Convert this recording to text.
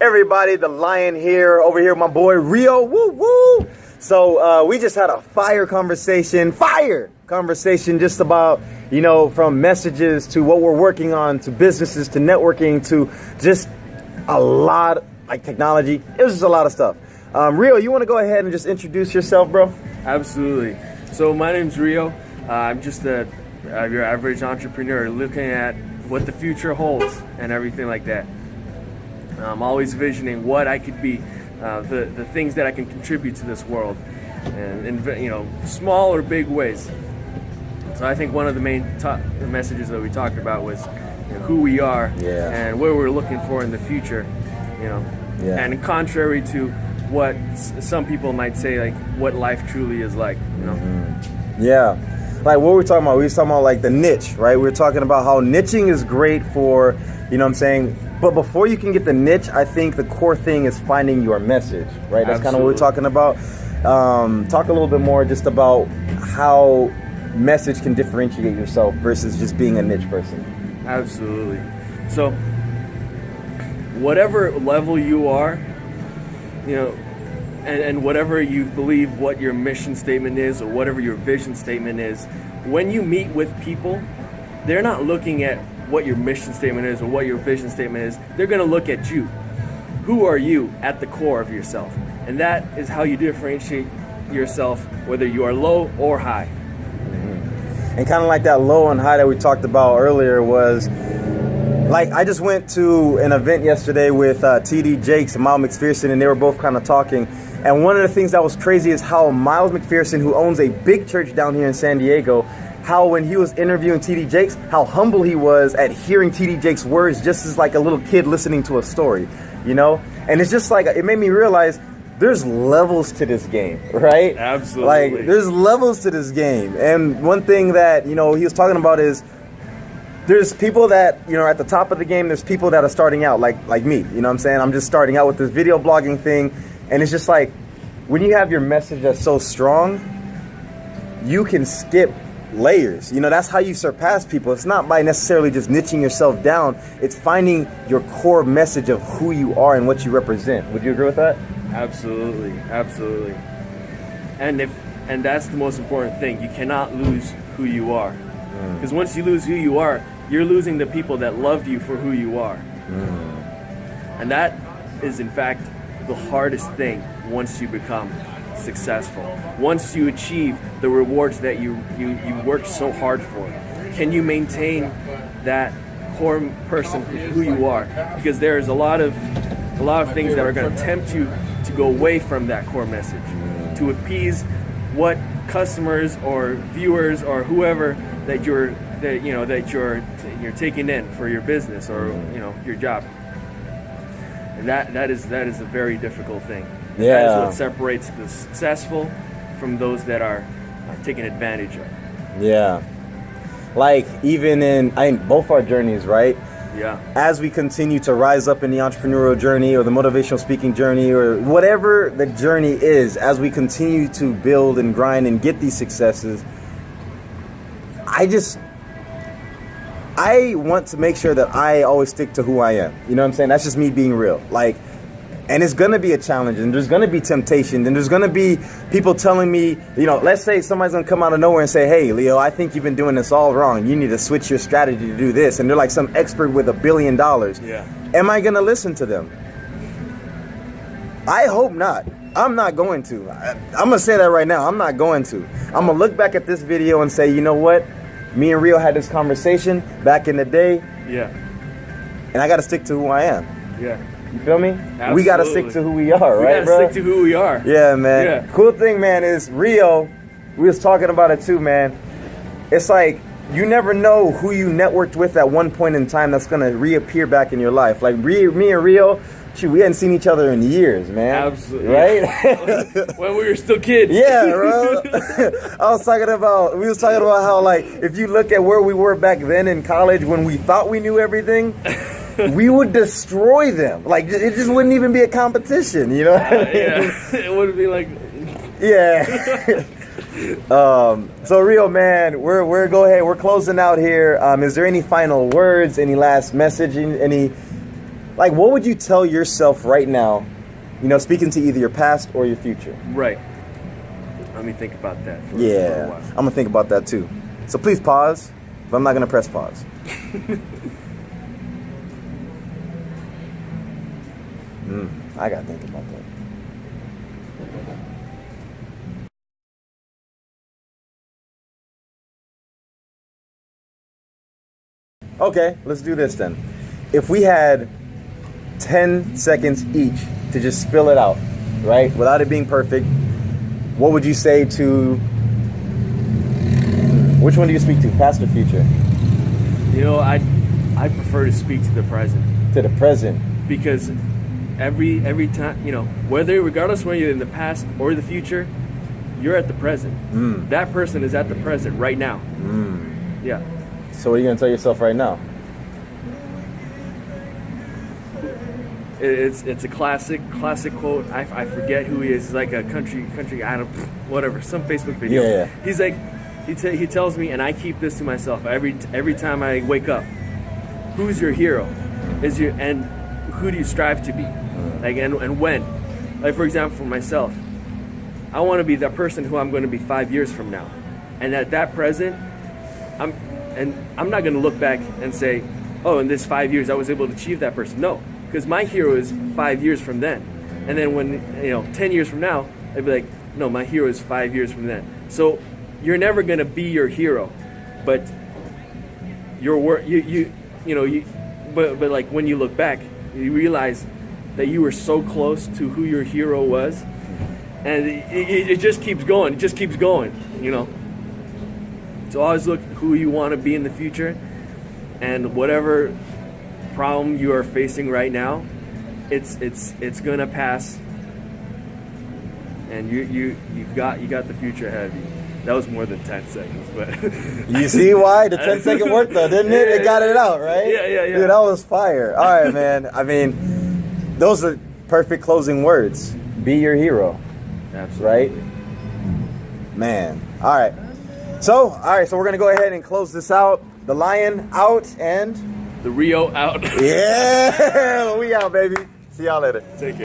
Everybody, the lion here, over here, my boy Rio, woo woo. So we just had a fire conversation just about, from messages to what we're working on, to businesses, to networking, to just a lot, like technology. It was just a lot of stuff. Rio, you want to go ahead and just introduce yourself, bro? Absolutely. So my name's Rio. I'm just your average entrepreneur looking at what the future holds and everything like that. I'm always visioning what I could be, the things that I can contribute to this world, and in small or big ways. So I think one of the main messages that we talked about was who we are and where we're looking for in the future. And contrary to what some people might say, like what life truly is like. Yeah. Like what we're talking about, we were talking about like the niche, right? We were talking about how niching is great for, but before you can get the niche, I think the core thing is finding your message, right? That's kind of what we're talking about. Talk a little bit more just about how message can differentiate yourself versus just being a niche person. Absolutely. So whatever level you are, and whatever you believe what your mission statement is or whatever your vision statement is, when you meet with people, they're not looking at what your mission statement is or what your vision statement is. They're going to look at you. Who are you at the core of yourself? And that is how you differentiate yourself, whether you are low or high. And kind of like that low and high that we talked about earlier was, like, I just went to an event yesterday with TD Jakes and Miles McPherson, and they were both kind of talking. And one of the things that was crazy is how Miles McPherson, who owns a big church down here in San Diego, how when he was interviewing TD Jakes, how humble he was at hearing TD Jakes' words just as like a little kid listening to a story, And it's just like, it made me realize there's levels to this game, right? Absolutely. Like, there's levels to this game. And one thing that, he was talking about is there's people that, are at the top of the game. There's people that are starting out like me, what I'm saying? I'm just starting out with this video blogging thing. And it's just like, when you have your message that's so strong, you can skip layers. That's how you surpass people. It's not by necessarily just niching yourself down. It's finding your core message of who you are and what you represent. Would you agree with that? Absolutely. And that's the most important thing. You cannot lose who you are. Because once you lose who you are, you're losing the people that loved you for who you are. And that is, in fact, the hardest thing once you become successful. Once you achieve the rewards that you worked so hard for, can you maintain that core person who you are? Because there's a lot of things that are going to tempt you to go away from that core message, to appease what customers or viewers or whoever that you're taking in for your business or your job. And that is a very difficult thing. Yeah. That is what separates the successful from those that are taken advantage of. Yeah. Like, even in both our journeys, right? Yeah. As we continue to rise up in the entrepreneurial journey or the motivational speaking journey or whatever the journey is, as we continue to build and grind and get these successes, I want to make sure that I always stick to who I am. You know what I'm saying? That's just me being real. Like, and it's going to be a challenge, and there's going to be temptation, and there's going to be people telling me, let's say somebody's going to come out of nowhere and say, hey, Leo, I think you've been doing this all wrong. You need to switch your strategy to do this. And they're like some expert with $1 billion. Yeah. Am I going to listen to them? I hope not. I'm not going to. I'm going to say that right now. I'm not going to. I'm going to look back at this video and say, you know what? Me and Rio had this conversation back in the day. Yeah. And I got to stick to who I am. Yeah. You feel me? Absolutely. We got to stick to who we are, right, bro? We got to stick to who we are. Yeah, man. Yeah. Cool thing, man, is Rio, we was talking about it too, man. It's like, you never know who you networked with at one point in time that's going to reappear back in your life. Like, me and Rio, shoot, we hadn't seen each other in years, man. Absolutely. Right? When we were still kids. Yeah, bro. We was talking about how, like, if you look at where we were back then in college when we thought we knew everything, we would destroy them. Like, it just wouldn't even be a competition, you know what I mean? Yeah. It would be like... Yeah. So Rio, man, we're closing out here. Is there any final words, any last message, any Like, what would you tell yourself right now, you know, speaking to either your past or your future? Right. Let me think about that for a Yeah, while. I'm gonna think about that too. So please pause, but I'm not gonna press pause. I gotta think about that. Okay, let's do this then. If we had 10 seconds each to just spill it out, right, without it being perfect, what would you say to, which one do you speak to, past or future? You know, I prefer to speak to the present, To the present. because every time, you know, regardless whether you're in the past or the future, you're at the present. That person is at the present right now. Yeah. So what are you gonna tell yourself right now? It's a classic quote. I forget who he is. It's like a country I don't, whatever, some Facebook video. Yeah. He's like, he tells me, and I keep this to myself every time I wake up. Who's your hero? And who do you strive to be? Like, and when? Like, for example, for myself, I want to be that person who I'm going to be 5 years from now, and at that present, I'm not going to look back and say, oh, in this 5 years I was able to achieve that person. No, because my hero is 5 years from then, and then when 10 years from now, I'd be like, no, my hero is 5 years from then. So you're never going to be your hero, but your work, but like when you look back, you realize that you were so close to who your hero was, and it just keeps going. It just keeps going, you know. So always look who you want to be in the future, and whatever problem you are facing right now, it's gonna pass, and you got the future ahead of you. That was more than 10 seconds, but You see why? The 10-second worked though, didn't it? It got it out, right? Yeah. Dude, that was fire. All right, man. I mean, those are perfect closing words. Be your hero, Absolutely. right? Man. All right. So we're going to go ahead and close this out. The Lion out and... The Rio out. Yeah! We out, baby. See y'all later. Take care.